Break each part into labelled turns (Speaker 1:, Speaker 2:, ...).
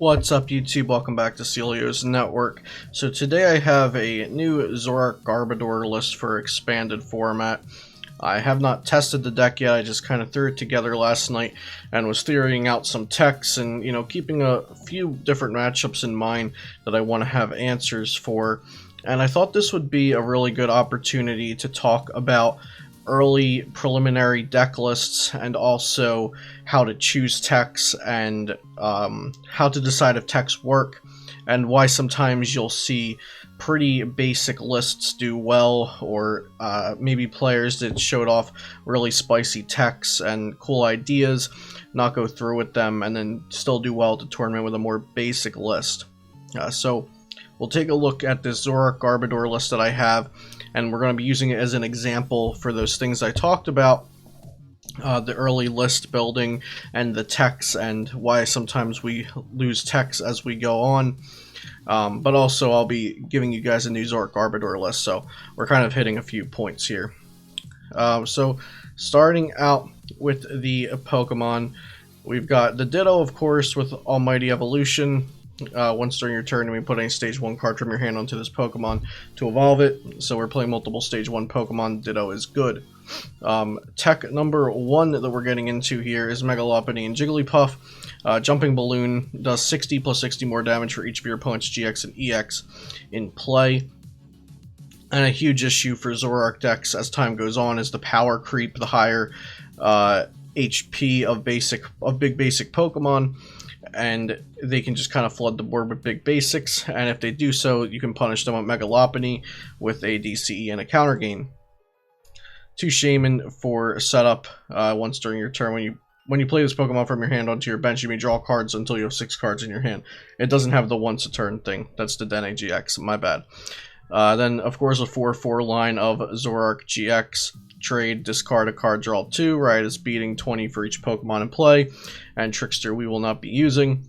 Speaker 1: What's up YouTube, welcome back to Celio's Network. So today I have a new Zoro Garbodor list for expanded format. I have not tested the deck yet, I just kind of threw it together last night and was theorying out some techs and, keeping a few different matchups in mind that I want to have answers for. And I thought this would be a really good opportunity to talk about early preliminary deck lists and also how to choose techs and how to decide if techs work and why sometimes you'll see pretty basic lists do well, or maybe players that showed off really spicy techs and cool ideas not go through with them and then still do well at the tournament with a more basic list. So we'll take a look at this Zoro Garbodor list that I have, and we're going to be using it as an example for those things I talked about, the early list building and the techs and why sometimes we lose techs as we go on. But also I'll be giving you guys a new Zoro Garbodor list, so we're kind of hitting a few points here. So starting out with the Pokemon, we've got the Ditto, of course, with Almighty Evolution. Once during your turn, you may put any stage 1 card from your hand onto this Pokemon to evolve it. So we're playing multiple stage 1 Pokemon. Ditto is good. Tech number 1 that we're getting into here is Mega Lopunny and Jigglypuff. Jumping Balloon does 60 plus 60 more damage for each of your opponent's GX and EX in play. And a huge issue for Zoroark decks as time goes on is the power creep, the higher HP of big basic Pokemon. And they can just kind of flood the board with big basics, and if they do so, you can punish them with Mega Lopunny with a DCE and a counter gain. 2 Shaman for setup. Once during your turn, when you play this Pokemon from your hand onto your bench, you may draw cards until you have 6 cards in your hand. It doesn't have the once a turn thing. That's the Dene GX, my bad. Then, of course, a 4/4 line of Zoroark GX. Trade, discard a card, draw 2, right is beating 20 for each Pokemon in play, and Trickster we will not be using.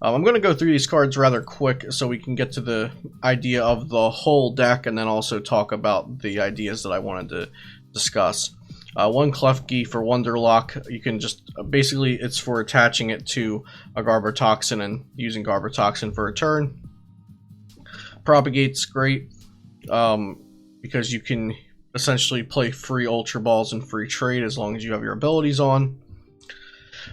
Speaker 1: I'm going to go through these cards rather quick so we can get to the idea of the whole deck and then also talk about the ideas that I wanted to discuss. 1 Klefki for Wonderlock. You can just, basically it's for attaching it to a Garbotoxin and using Garbotoxin for a turn. Propagate's great because you can essentially play free Ultra Balls and free trade as long as you have your abilities on.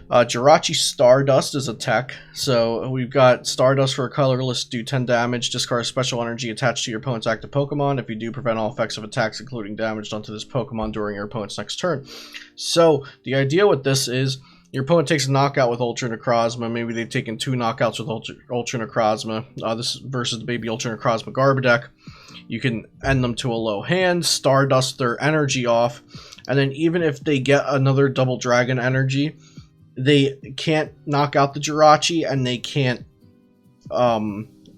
Speaker 1: Jirachi Stardust is a tech, so we've got Stardust for a colorless, do 10 damage, discard special energy attached to your opponent's active Pokemon. If you do, prevent all effects of attacks including damage done to this Pokemon during your opponent's next turn. So the idea with this is your opponent takes a knockout with Ultra Necrozma. Maybe they've taken 2 knockouts with Ultra Necrozma. This versus the Baby Ultra Necrozma Garb deck. You can end them to a low hand, Stardust their energy off, and then even if they get another Double Dragon energy, they can't knock out the Jirachi, and they can't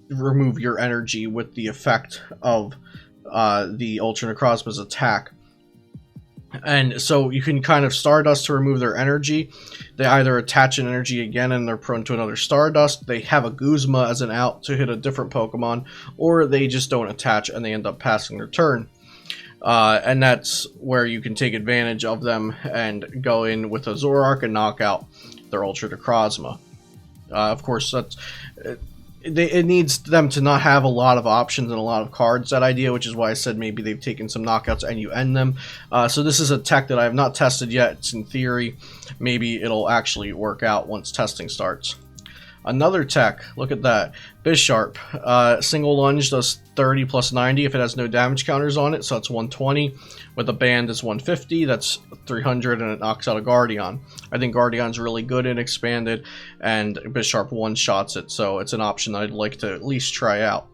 Speaker 1: remove your energy with the effect of the Ultra Necrozma's attack. And so you can kind of Stardust to remove their energy. They either attach an energy again and they're prone to another Stardust. They have a Guzma as an out to hit a different Pokemon. Or they just don't attach and they end up passing their turn. And that's where you can take advantage of them and go in with a Zoroark and knock out their Ultra Necrozma. Of course, it needs them to not have a lot of options and a lot of cards, that idea, which is why I said maybe they've taken some knockouts and you end them. So this is a tech that I have not tested yet. It's in theory. Maybe it'll actually work out once testing starts. Another tech, look at that. Bisharp. Single lunge does 30 plus 90 if it has no damage counters on it, so that's 120. With a band, it's 150, that's 300, and it knocks out a Guardian. I think Guardian's really good and expanded, and Bisharp one-shots it, so it's an option that I'd like to at least try out.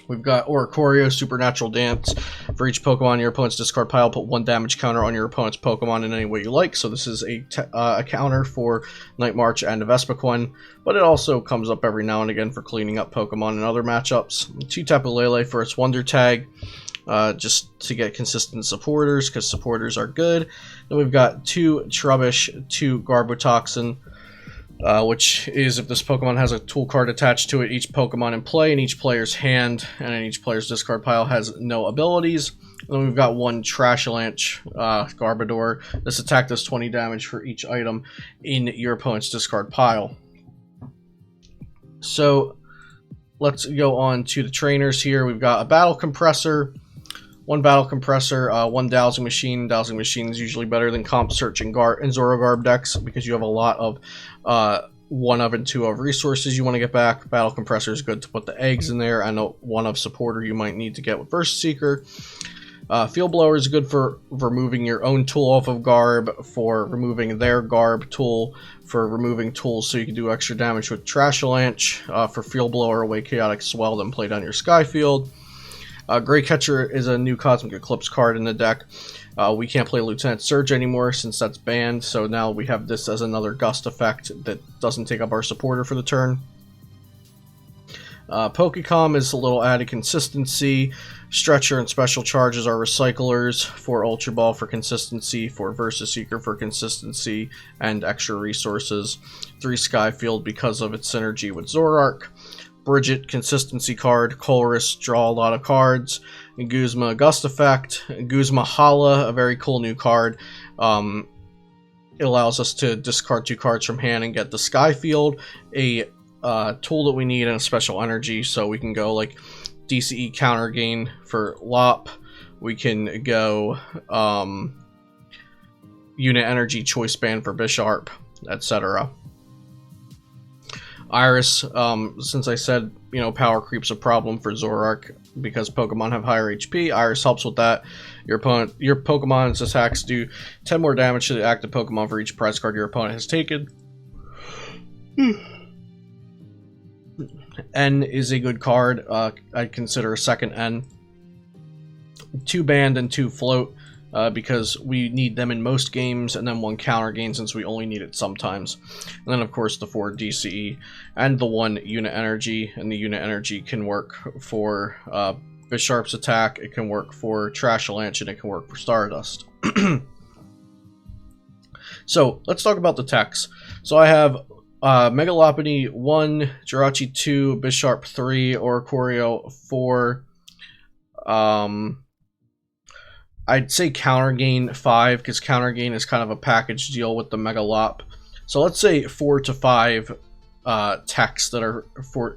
Speaker 1: We've got Oricorio, Supernatural Dance. For each Pokemon in your opponent's discard pile, put 1 damage counter on your opponent's Pokemon in any way you like. So this is a counter for Night March and Vespiquen, but it also comes up every now and again for cleaning up Pokemon in other matchups. 2 Tapu Lele for its Wonder Tag, just to get consistent supporters, because supporters are good. Then we've got 2 Trubbish, 2 Garbotoxin, which is if this Pokemon has a tool card attached to it, each Pokemon in play in each player's hand and in each player's discard pile has no abilities. And then we've got 1 Trashalanche Garbodor. This attack does 20 damage for each item in your opponent's discard pile. So let's go on to the trainers here. We've got a battle compressor, one dowsing machine. Dowsing machine is usually better than comp search and Zoro Garb decks because you have a lot of 1 of and 2 of resources you want to get back. Battle compressor is good to put the eggs in there. I know 1 of supporter you might need to get with Versus Seeker. Field blower is good for removing your own tool off of Garb, for removing their Garb tool, for removing tools so you can do extra damage with Trash Avalanche. For field blower, away chaotic swell, then play down your sky field. Gray Catcher is a new Cosmic Eclipse card in the deck. We can't play Lieutenant Surge anymore since that's banned, so now we have this as another gust effect that doesn't take up our supporter for the turn. Pokecom is a little added consistency. Stretcher and Special Charges are recyclers. For Ultra Ball for consistency, for Versus Seeker for consistency and extra resources. 3 Skyfield because of its synergy with Zoroark. Bridget, consistency card. Colress, draw a lot of cards. Guzma, Gust Effect. Guzma Hala, a very cool new card. It allows us to discard 2 cards from hand and get the Skyfield, a tool that we need, and a special energy, so we can go like DCE counter gain for Lop. We can go unit energy choice band for Bisharp, etc. Iris, since I said, you know, power creep's a problem for Zoroark because Pokemon have higher HP, Iris helps with that. Your Pokemon's attacks do 10 more damage to the active Pokemon for each prize card your opponent has taken. N is a good card. I'd consider a second N. 2 band and 2 float because we need them in most games, and then 1 counter gain since we only need it sometimes. And then of course the 4 DCE and the 1 unit energy, and the unit energy can work for Bisharp's attack, it can work for Trash Avalanche, and it can work for Stardust. So let's talk about the techs. So I have Megalopony 1, Jirachi 2, Bisharp 3, Oricorio 4. I'd say Counter Gain 5, because Counter Gain is kind of a package deal with the Megalop. So let's say 4 to 5 techs that are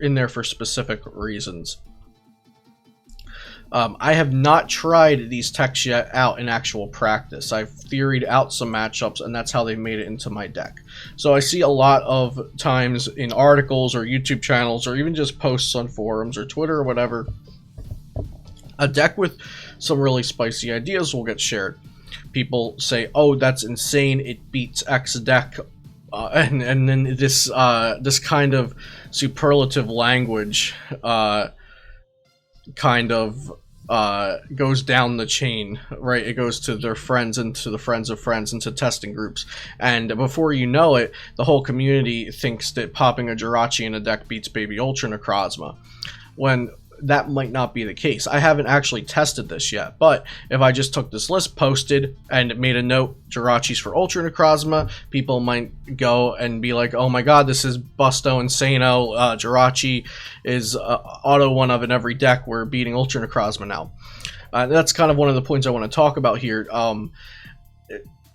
Speaker 1: in there for specific reasons. I have not tried these techs yet out in actual practice. I've theoried out some matchups, and that's how they made it into my deck. So I see a lot of times in articles or YouTube channels or even just posts on forums or Twitter or whatever, a deck with some really spicy ideas will get shared. People say, oh, that's insane, it beats X deck, and then this kind of superlative language kind of goes down the chain, right? It goes to their friends and to the friends of friends and to testing groups, and before you know it, the whole community thinks that popping a Jirachi in a deck beats Baby Ultra Necrozma, when that might not be the case. I haven't actually tested this yet, but if I just took this list, posted, and made a note, Jirachis for Ultra Necrozma, people might go and be like, oh my god, this is Busto Insano, Jirachi is auto 1 of in every deck, we're beating Ultra Necrozma now. That's kind of one of the points I want to talk about here.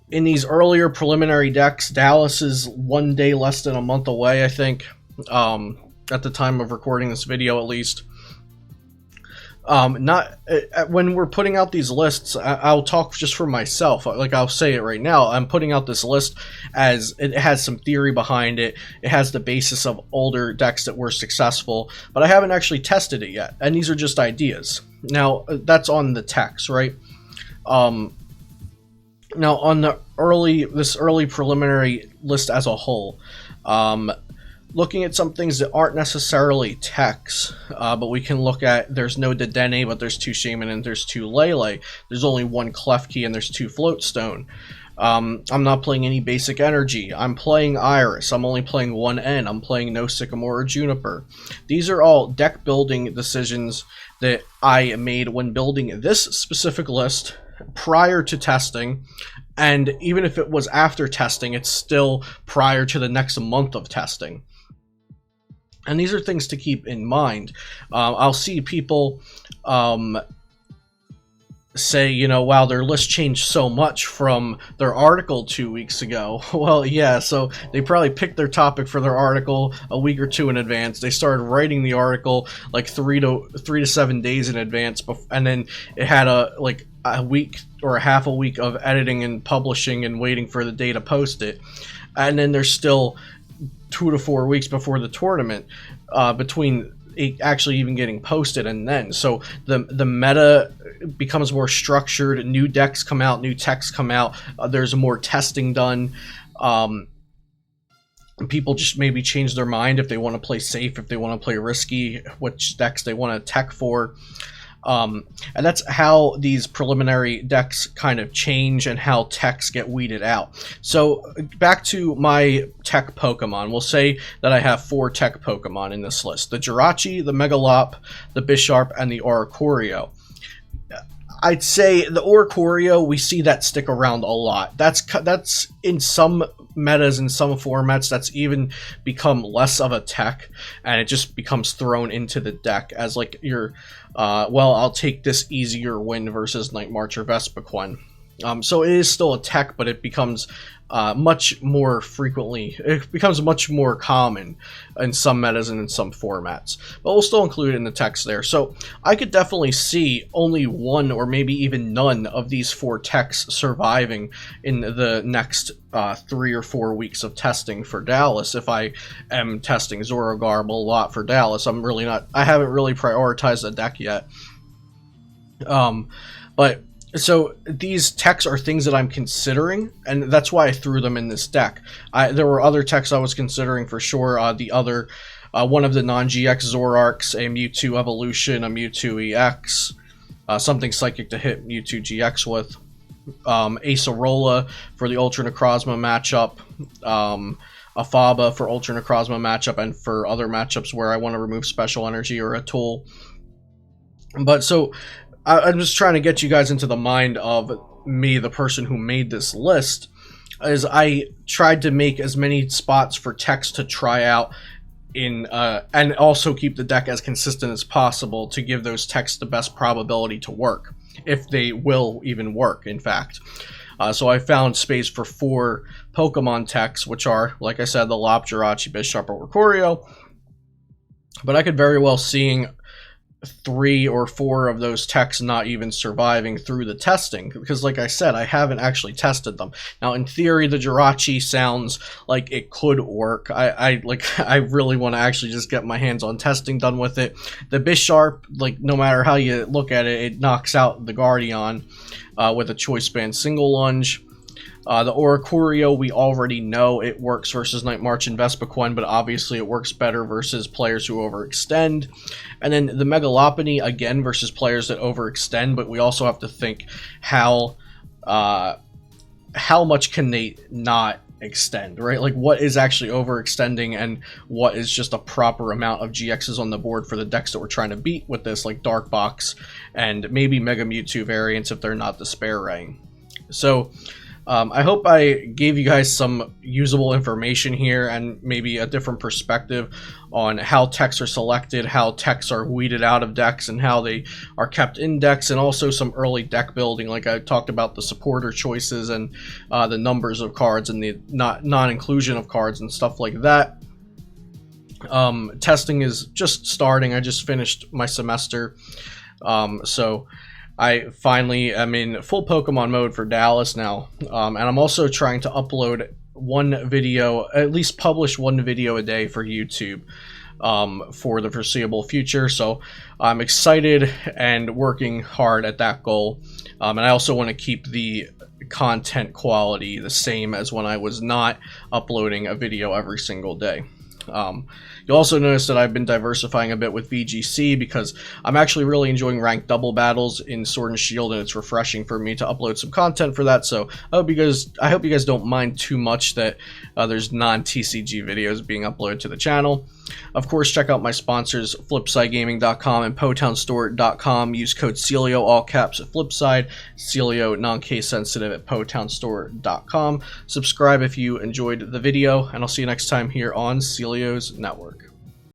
Speaker 1: In these earlier preliminary decks, Dallas is 1 day less than a month away, I think, at the time of recording this video at least. When we're putting out these lists, I'll talk just for myself. Like, I'll say it right now, I'm putting out this list as it has some theory behind it. It has the basis of older decks that were successful, but I haven't actually tested it yet, and these are just ideas. Now, that's on the text, right? Now, on the this early preliminary list as a whole, looking at some things that aren't necessarily techs, but we can look at, there's no Dedenne, but there's 2 Shaman and there's 2 Lele. There's only 1 Klefki and there's 2 Floatstone. I'm not playing any basic energy. I'm playing Iris. I'm only playing 1 N. I'm playing no Sycamore or Juniper. These are all deck building decisions that I made when building this specific list prior to testing, and even if it was after testing, it's still prior to the next month of testing. And these are things to keep in mind. I'll see people say, you know, wow, their list changed so much from their article 2 weeks ago. Well, yeah, so they probably picked their topic for their article a week or two in advance. They started writing the article like 3 to 7 days in advance, and then it had a week or a half a week of editing and publishing and waiting for the day to post it. And then there's still 2 to 4 weeks before the tournament between it actually even getting posted, and then so the meta becomes more structured. New decks come out, new techs come out. There's more testing done. People just maybe change their mind if they want to play safe, if they want to play risky, which decks they want to tech for. And that's how these preliminary decks kind of change and how techs get weeded out. So back to my tech Pokemon. We'll say that I have 4 tech Pokemon in this list: the Jirachi, the Megalop, the Bisharp, and the Oricorio. I'd say the Oricorio, we see that stick around a lot. That's in some metas, in some formats, that's even become less of a tech, and it just becomes thrown into the deck as like your well, I'll take this easier win versus Night March or Vespiquen. So it is still a tech, but it becomes much more frequently, it becomes much more common in some metas and in some formats. But we'll still include it in the text there. So I could definitely see only one or maybe even none of these 4 techs surviving in the next 3 or 4 weeks of testing for Dallas. If I am testing Zoro Garb a lot for Dallas, I haven't really prioritized a deck yet. But so these techs are things that I'm considering, and that's why I threw them in this deck. There were other techs I was considering for sure. One of the non-GX Zoroarks, a Mewtwo Evolution, a Mewtwo EX, something Psychic to hit Mewtwo GX with, Acerola for the Ultra Necrozma matchup, a Faba for Ultra Necrozma matchup, and for other matchups where I want to remove Special Energy or a tool. But so I'm just trying to get you guys into the mind of me, the person who made this list, as I tried to make as many spots for techs to try out in, and also keep the deck as consistent as possible to give those techs the best probability to work, if they will even work, in fact. So I found space for 4 Pokemon techs, which are, like I said, the Lop, Jirachi, Bisharp, or Oricorio. But I could very well seeing 3 or 4 of those techs not even surviving through the testing, because like I said, I haven't actually tested them. Now in theory, the Jirachi sounds like it could work. I really want to actually just get my hands on testing done with it. The Bisharp, like, no matter how you look at it, it knocks out the Guardian with a Choice Band single lunge. The Oricorio, we already know it works versus Night March and Vespiquen, but obviously it works better versus players who overextend. And then the Megalopony, again, versus players that overextend, but we also have to think how much can they not extend, right? Like, what is actually overextending and what is just a proper amount of GXs on the board for the decks that we're trying to beat with this, like Dark Box and maybe Mega Mewtwo variants if they're not Despair Ray. So I hope I gave you guys some usable information here and maybe a different perspective on how techs are selected, how techs are weeded out of decks, and how they are kept in decks, and also some early deck building, like I talked about the supporter choices and the numbers of cards and the non-inclusion of cards and stuff like that. Testing is just starting. I just finished my semester, so I finally am in full Pokemon mode for Dallas now, and I'm also trying to upload one video, at least publish one video a day for YouTube for the foreseeable future. So I'm excited and working hard at that goal, and I also want to keep the content quality the same as when I was not uploading a video every single day. You'll also notice that I've been diversifying a bit with VGC because I'm actually really enjoying ranked double battles in Sword and Shield, and it's refreshing for me to upload some content for that. So I hope you guys don't mind too much that there's non-TCG videos being uploaded to the channel. Of course, check out my sponsors, FlipsideGaming.com and PoTownStore.com. Use code Celio, all caps at Flipside, Celio non-case sensitive at PoTownStore.com. Subscribe if you enjoyed the video, and I'll see you next time here on Celio's Network.